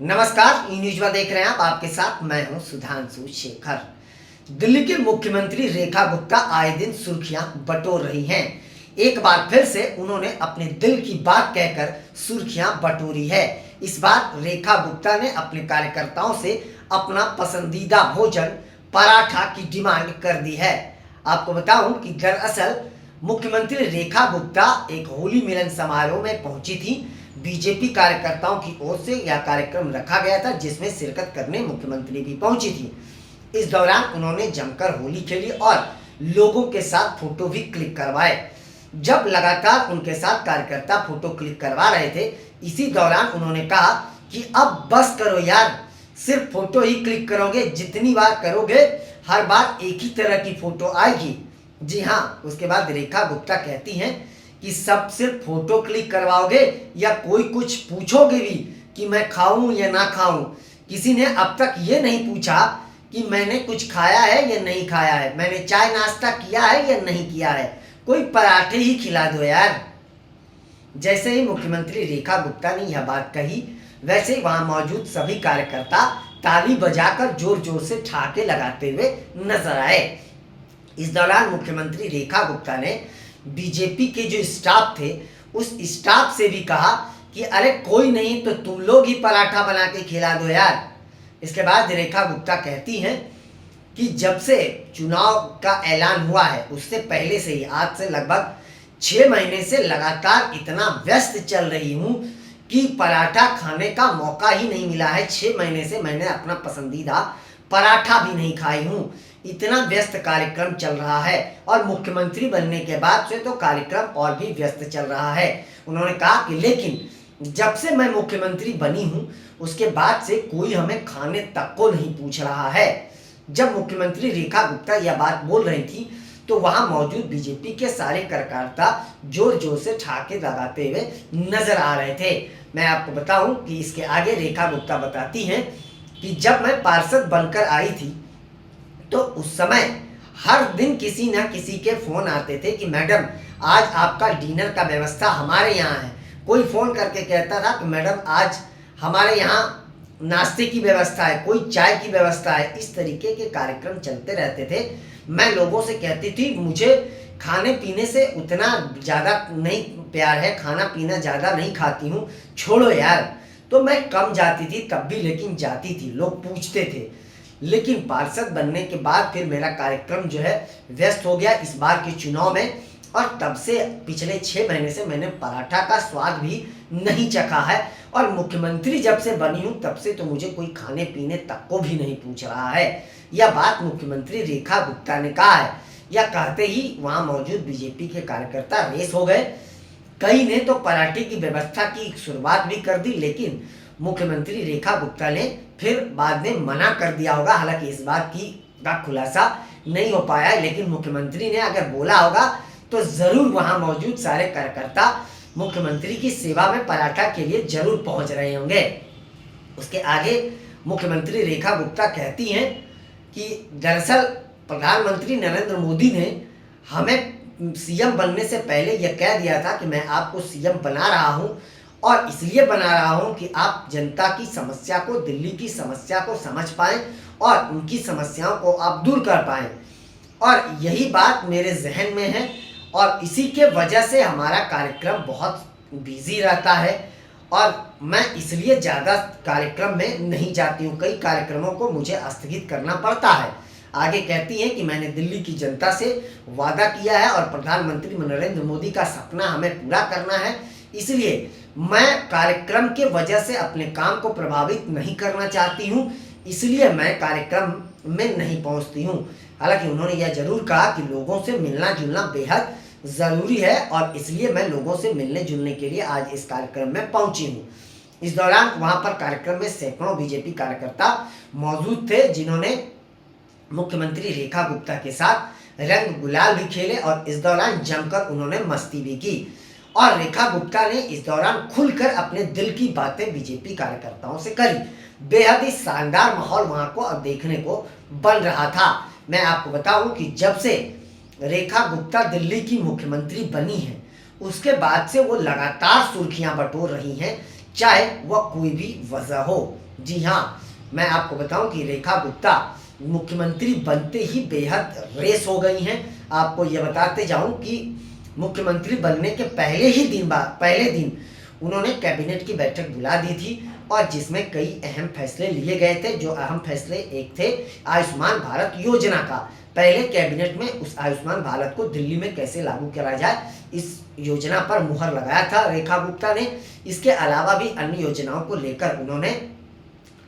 नमस्कार, ई न्यूज देख रहे हैं आप। आपके साथ मैं हूं सुधांशु शेखर। दिल्ली के मुख्यमंत्री रेखा गुप्ता आए दिन सुर्खियां बटोर रही हैं। एक बार फिर से उन्होंने अपने दिल की बात कहकर सुर्खियां बटोरी है। इस बार रेखा गुप्ता ने अपने कार्यकर्ताओं से अपना पसंदीदा भोजन पराठा की डिमांड कर दी है। आपको बताऊं कि दरअसल मुख्यमंत्री रेखा गुप्ता एक होली मिलन समारोह में पहुंची थी। बीजेपी कार्यकर्ताओं की ओर से यह कार्यक्रम रखा गया था, जिसमें शिरकत करने मुख्यमंत्री भी पहुंची थी। इस दौरान उन्होंने जमकर होली खेली और लोगों के साथ फोटो भी क्लिक करवाए। जब लगातार उनके साथ कार्यकर्ता फोटो क्लिक करवा रहे थे, इसी दौरान उन्होंने कहा कि अब बस करो यार, सिर्फ फोटो ही क्लिक करोगे, जितनी बार करोगे हर बार एक ही तरह की फोटो आएगी। जी हाँ, उसके बाद रेखा गुप्ता कहती हैं कि सब सिर्फ फोटो क्लिक करवाओगे या कोई कुछ पूछोगे भी कि मैं खाऊं या ना खाऊं। किसी ने अब तक ये नहीं पूछा कि मैंने कुछ खाया है या नहीं खाया है, मैंने चाय नाश्ता किया है या नहीं किया है, कोई पराठे ही खिला दो यार। जैसे ही मुख्यमंत्री रेखा गुप्ता ने यह बात कही, वैसे ही वहां मौजूद सभी कार्यकर्ता ताली बजाकर जोर जोर से ठहाके लगाते हुए नजर आए। इस दौरान मुख्यमंत्री रेखा गुप्ता ने बीजेपी के जो स्टाफ थे, उस स्टाफ से भी कहा कि अरे कोई नहीं तो तुम लोग ही पराठा बना के खिला दो यार। इसके बाद रेखा गुप्ता कहती हैं कि जब से चुनाव का ऐलान हुआ है, उससे पहले से ही आज से लगभग 6 महीने से लगातार इतना व्यस्त चल रही हूं कि पराठा खाने का मौका ही नहीं मिला है। 6 महीने से मैंने अपना पसंदीदा पराठा भी नहीं खाई हूं। इतना व्यस्त कार्यक्रम चल रहा है और मुख्यमंत्री बनने के बाद से तो कार्यक्रम और भी व्यस्त चल रहा है। उन्होंने कहा कि लेकिन जब से मैं मुख्यमंत्री बनी हूं, उसके बाद से कोई हमें खाने तक को नहीं पूछ रहा है। जब मुख्यमंत्री रेखा गुप्ता यह बात बोल रही थी, तो वहां मौजूद बीजेपी के सारे कार्यकर्ता जोर जोर से ठहाके लगाते हुए नजर आ रहे थे। मैं आपको बताऊं कि इसके आगे रेखा गुप्ता बताती हैं कि जब मैं पार्षद बनकर आई थी, तो उस समय हर दिन किसी न किसी के फोन आते थे कि मैडम आज आपका डिनर का व्यवस्था हमारे यहाँ है। कोई फोन करके कहता था कि मैडम आज हमारे यहाँ नाश्ते की व्यवस्था है, कोई चाय की व्यवस्था है। इस तरीके के कार्यक्रम चलते रहते थे। मैं लोगों से कहती थी मुझे खाने पीने से उतना ज़्यादा नहीं प्यार है, खाना पीना ज़्यादा नहीं खाती हूँ, छोड़ो यार। तो मैं कम जाती थी तब भी, लेकिन जाती थी, लोग पूछते थे। लेकिन पार्षद बनने के बाद फिर मेरा कार्यक्रम जो है व्यस्त हो गया इस बार के चुनाव में, और तब से पिछले 6 महीने से मैंने पराठा का स्वाद भी नहीं चखा है। और मुख्यमंत्री जब से बनी हूं, तब से तो मुझे कोई खाने पीने तक को भी नहीं पूछ रहा है। यह बात मुख्यमंत्री रेखा गुप्ता ने कहा है। यह कहते ही वहां मौजूद बीजेपी के कार्यकर्ता रेस हो गए। कई ने तो पराठे की व्यवस्था की शुरुआत भी कर दी, लेकिन मुख्यमंत्री रेखा गुप्ता ने फिर बाद में मना कर दिया होगा। हालांकि इस बात की का खुलासा नहीं हो पाया है, लेकिन मुख्यमंत्री ने अगर बोला होगा तो जरूर वहां मौजूद सारे कार्यकर्ता मुख्यमंत्री की सेवा में पराठा के लिए जरूर पहुंच रहे होंगे। उसके आगे मुख्यमंत्री रेखा गुप्ता कहती हैं कि दरअसल प्रधानमंत्री नरेंद्र मोदी ने हमें सीएम बनने से पहले यह कह दिया था कि मैं आपको सीएम बना रहा हूं, और इसलिए बना रहा हूं कि आप जनता की समस्या को, दिल्ली की समस्या को समझ पाएं और उनकी समस्याओं को आप दूर कर पाएं। और यही बात मेरे जहन में है, और इसी के वजह से हमारा कार्यक्रम बहुत बिजी रहता है और मैं इसलिए ज़्यादा कार्यक्रम में नहीं जाती हूँ। कई कार्यक्रमों को मुझे स्थगित करना पड़ता है। आगे कहती हैं कि मैंने दिल्ली की जनता से वादा किया है और प्रधानमंत्री नरेंद्र मोदी का सपना हमें पूरा करना है, इसलिए मैं कार्यक्रम के वजह से अपने काम को प्रभावित नहीं करना चाहती हूँ, इसलिए मैं कार्यक्रम में नहीं पहुँचती हूँ। हालांकि उन्होंने यह जरूर कहा कि लोगों से मिलना जुलना बेहद ज़रूरी है, और इसलिए मैं लोगों से मिलने जुलने के लिए आज इस कार्यक्रम में पहुंची हूँ। इस दौरान वहां पर कार्यक्रम में सैकड़ों बीजेपी कार्यकर्ता मौजूद थे, जिन्होंने मुख्यमंत्री रेखा गुप्ता के साथ रंग गुलाल भी खेले और इस दौरान जमकर उन्होंने मस्ती भी की। और रेखा गुप्ता ने इस दौरान खुलकर अपने दिल की बातें बीजेपी कार्यकर्ताओं से करी। बेहद ही शानदार माहौल वहां को अब देखने को बन रहा था। मैं आपको बताऊं कि जब से रेखा गुप्ता दिल्ली की मुख्यमंत्री बनी है, उसके बाद से वो लगातार सुर्खियां बटोर रही हैं, चाहे वह कोई भी वजह हो। जी हाँ, मैं आपको बताऊं कि रेखा गुप्ता मुख्यमंत्री बनते ही बेहद रेस हो गई हैं। आपको यह बताते जाऊं कि मुख्यमंत्री बनने के पहले दिन उन्होंने कैबिनेट की बैठक बुला दी थी और जिसमें कई अहम फैसले लिए गए थे। जो अहम फैसले एक थे आयुष्मान भारत योजना का। पहले कैबिनेट में उस आयुष्मान भारत को दिल्ली में कैसे लागू करा जाए, इस योजना पर मुहर लगाया था रेखा गुप्ता ने। इसके अलावा भी अन्य योजनाओं को लेकर उन्होंने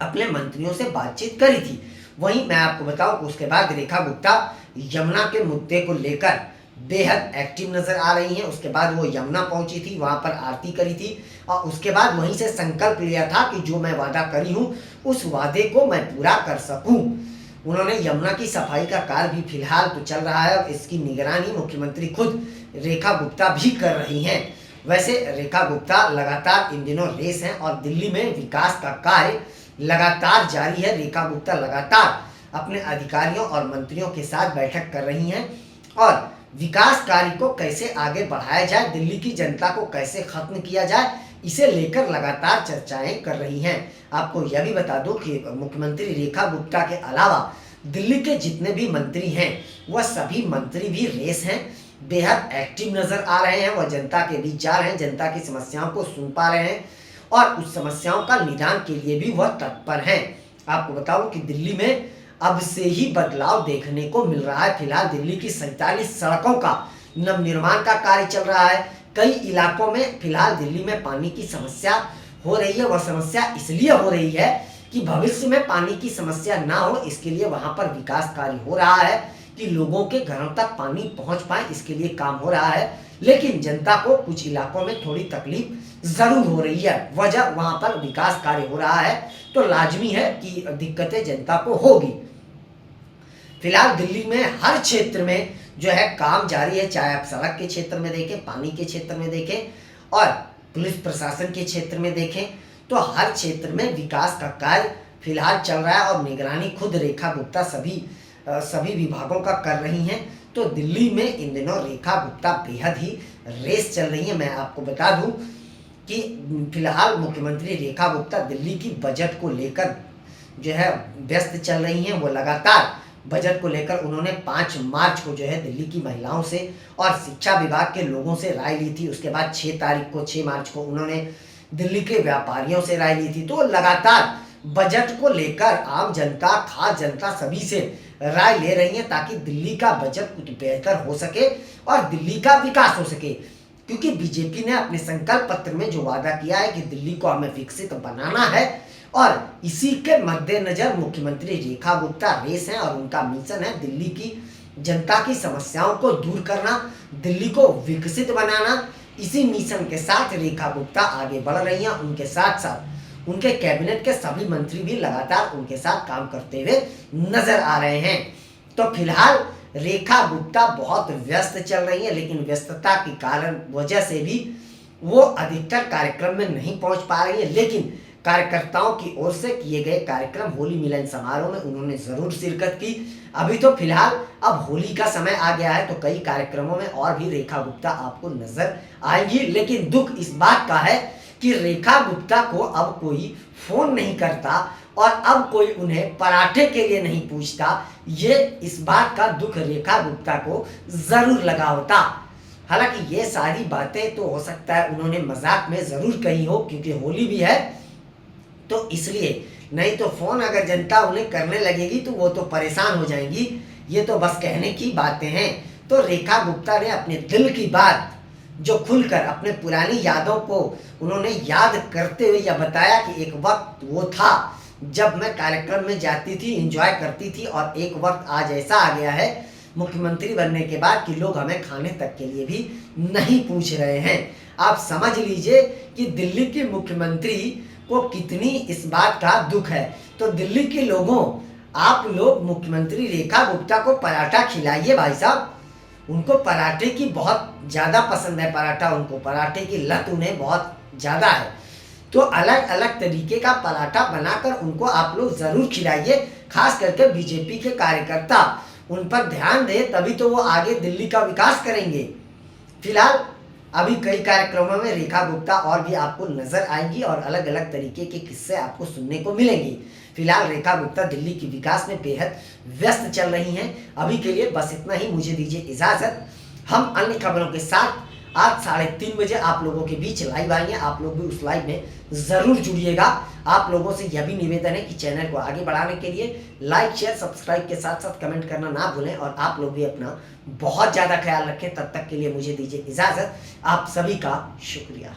अपने मंत्रियों से बातचीत करी थी। वहीं मैं आपको बताऊं कि उसके बाद रेखा गुप्ता यमुना के मुद्दे को लेकर बेहद एक्टिव नजर आ रही हैं। उसके बाद वो यमुना पहुंची थी, वहां पर आरती करी थी और उसके बाद वहीं से संकल्प लिया था कि जो मैं वादा करी हूं उस वादे को मैं पूरा कर सकूं। उन्होंने यमुना की सफाई का कार्य भी फिलहाल तो चल रहा है और इसकी निगरानी मुख्यमंत्री खुद रेखा गुप्ता भी कर रही हैं। वैसे रेखा गुप्ता लगातार इन दिनों रेस हैं और दिल्ली में विकास का कार्य लगातार जारी है। रेखा गुप्ता लगातार अपने अधिकारियों और मंत्रियों के साथ बैठक कर रही हैं और विकास कार्य को कैसे आगे बढ़ाया जाए, दिल्ली की जनता को कैसे खत्म किया जाए, इसे लेकर लगातार चर्चाएं कर रही हैं। आपको यह भी बता दूं कि मुख्यमंत्री रेखा गुप्ता के अलावा दिल्ली के जितने भी मंत्री हैं वह सभी मंत्री भी रेस हैं, बेहद एक्टिव नजर आ रहे हैं। वह जनता के बीच जा रहे हैं, जनता की समस्याओं को सुन पा रहे हैं और उस समस्याओं का निदान के लिए भी वह तत्पर हैं। आपको बताऊं कि दिल्ली में अब से ही बदलाव देखने को मिल रहा है। फिलहाल दिल्ली की 47 सड़कों का नवनिर्माण का कार्य चल रहा है। कई इलाकों में फिलहाल दिल्ली में पानी की समस्या हो रही है। वह समस्या इसलिए हो रही है कि भविष्य में पानी की समस्या ना हो, इसके लिए वहां पर विकास कार्य हो रहा है कि लोगों के घरों तक पानी पहुंच पाए, इसके लिए काम हो रहा है। लेकिन जनता को कुछ इलाकों में थोड़ी तकलीफ जरूर हो रही है, वजह वहां पर विकास कार्य हो रहा है तो लाजमी है कि दिक्कतें जनता को होगी। फिलहाल दिल्ली में हर क्षेत्र में जो है काम जारी है, चाहे आप सड़क के क्षेत्र में देखें, पानी के क्षेत्र में देखें और पुलिस प्रशासन के क्षेत्र में देखें, तो हर क्षेत्र में विकास का कार्य फिलहाल चल रहा है और निगरानी खुद रेखा गुप्ता सभी विभागों का कर रही हैं। तो दिल्ली में इन दिनों रेखा गुप्ता बेहद ही रेस चल रही है। मैं आपको बता दूं कि फिलहाल मुख्यमंत्री रेखा गुप्ता दिल्ली की बजट को लेकर जो है व्यस्त चल रही हैं। वो लगातार बजट को लेकर उन्होंने 5 मार्च को जो है दिल्ली की महिलाओं से और शिक्षा विभाग के लोगों से राय ली थी। उसके बाद 6 मार्च को उन्होंने दिल्ली के व्यापारियों से राय ली थी। तो लगातार बजट को लेकर आम जनता, खास जनता सभी से राय ले रही है ताकि दिल्ली का बजट कुछ बेहतर हो सके और दिल्ली का विकास हो सके। क्योंकि बीजेपी ने अपने संकल्प पत्र में जो वादा किया है कि दिल्ली को हमें विकसित बनाना है और इसी के मद्देनजर मुख्यमंत्री रेखा गुप्ता रेस हैं और उनका मिशन है दिल्ली की जनता की समस्याओं को दूर करना, दिल्ली को विकसित बनाना। इसी मिशन के साथ रेखा गुप्ता आगे बढ़ रही हैं। उनके साथ साथ उनके कैबिनेट के सभी मंत्री भी लगातार उनके साथ काम करते हुए नजर आ रहे हैं। तो फिलहाल रेखा गुप्ता बहुत व्यस्त चल रही है, लेकिन व्यस्तता के कारण वजह से भी वो अधिकतर कार्यक्रम में नहीं पहुंच पा रही है। लेकिन कार्यकर्ताओं की ओर से किए गए कार्यक्रम होली मिलन समारोह में उन्होंने जरूर शिरकत की। अभी तो फिलहाल अब होली का समय आ गया है तो कई कार्यक्रमों में और भी रेखा गुप्ता आपको नजर आएंगी। लेकिन दुख इस बात का है कि रेखा गुप्ता को अब कोई फोन नहीं करता और अब कोई उन्हें पराठे के लिए नहीं पूछता। ये इस बात का दुख रेखा गुप्ता को जरूर लगा होता। हालांकि ये सारी बातें तो हो सकता है उन्होंने मजाक में जरूर कही हो, क्योंकि होली भी है तो इसलिए, नहीं तो फोन अगर जनता उन्हें करने लगेगी तो वो तो परेशान हो जाएंगी। ये तो बस कहने की बातें हैं। तो रेखा गुप्ता ने अपने दिल की बात जो खुलकर अपने पुरानी यादों को उन्होंने याद करते हुए यह बताया कि एक वक्त वो था जब मैं कार्यक्रम में जाती थी, एंजॉय करती थी और एक वक्त आज ऐसा आ गया है मुख्यमंत्री बनने के बाद कि लोग हमें खाने तक के लिए भी नहीं पूछ रहे हैं। आप समझ लीजिए कि दिल्ली के मुख्यमंत्री को कितनी इस बात का दुख है। तो दिल्ली के लोगों, आप लोग मुख्यमंत्री रेखा गुप्ता को पराठा खिलाइए भाई साहब। उनको पराठे की बहुत ज़्यादा पसंद है, पराठा उनको, पराठे की लत उन्हें बहुत ज़्यादा है। तो अलग अलग तरीके का पराठा बनाकर उनको आप लोग ज़रूर खिलाइए। खास करके बीजेपी के कार्यकर्ता उन पर ध्यान दें, तभी तो वो आगे दिल्ली का विकास करेंगे। फिलहाल अभी कई कार्यक्रमों में रेखा गुप्ता और भी आपको नजर आएंगी और अलग अलग तरीके के किस्से आपको सुनने को मिलेंगी। फिलहाल रेखा गुप्ता दिल्ली के विकास में बेहद व्यस्त चल रही हैं। अभी के लिए बस इतना ही, मुझे दीजिए इजाजत। हम अन्य खबरों के साथ आज 3:30 बजे आप लोगों के बीच लाइव आएंगे। आप लोग भी उस लाइव में जरूर जुड़िएगा। आप लोगों से यह भी निवेदन है कि चैनल को आगे बढ़ाने के लिए लाइक शेयर सब्सक्राइब के साथ साथ कमेंट करना ना भूलें और आप लोग भी अपना बहुत ज़्यादा ख्याल रखें। तब तक के लिए मुझे दीजिए इजाज़त। आप सभी का शुक्रिया।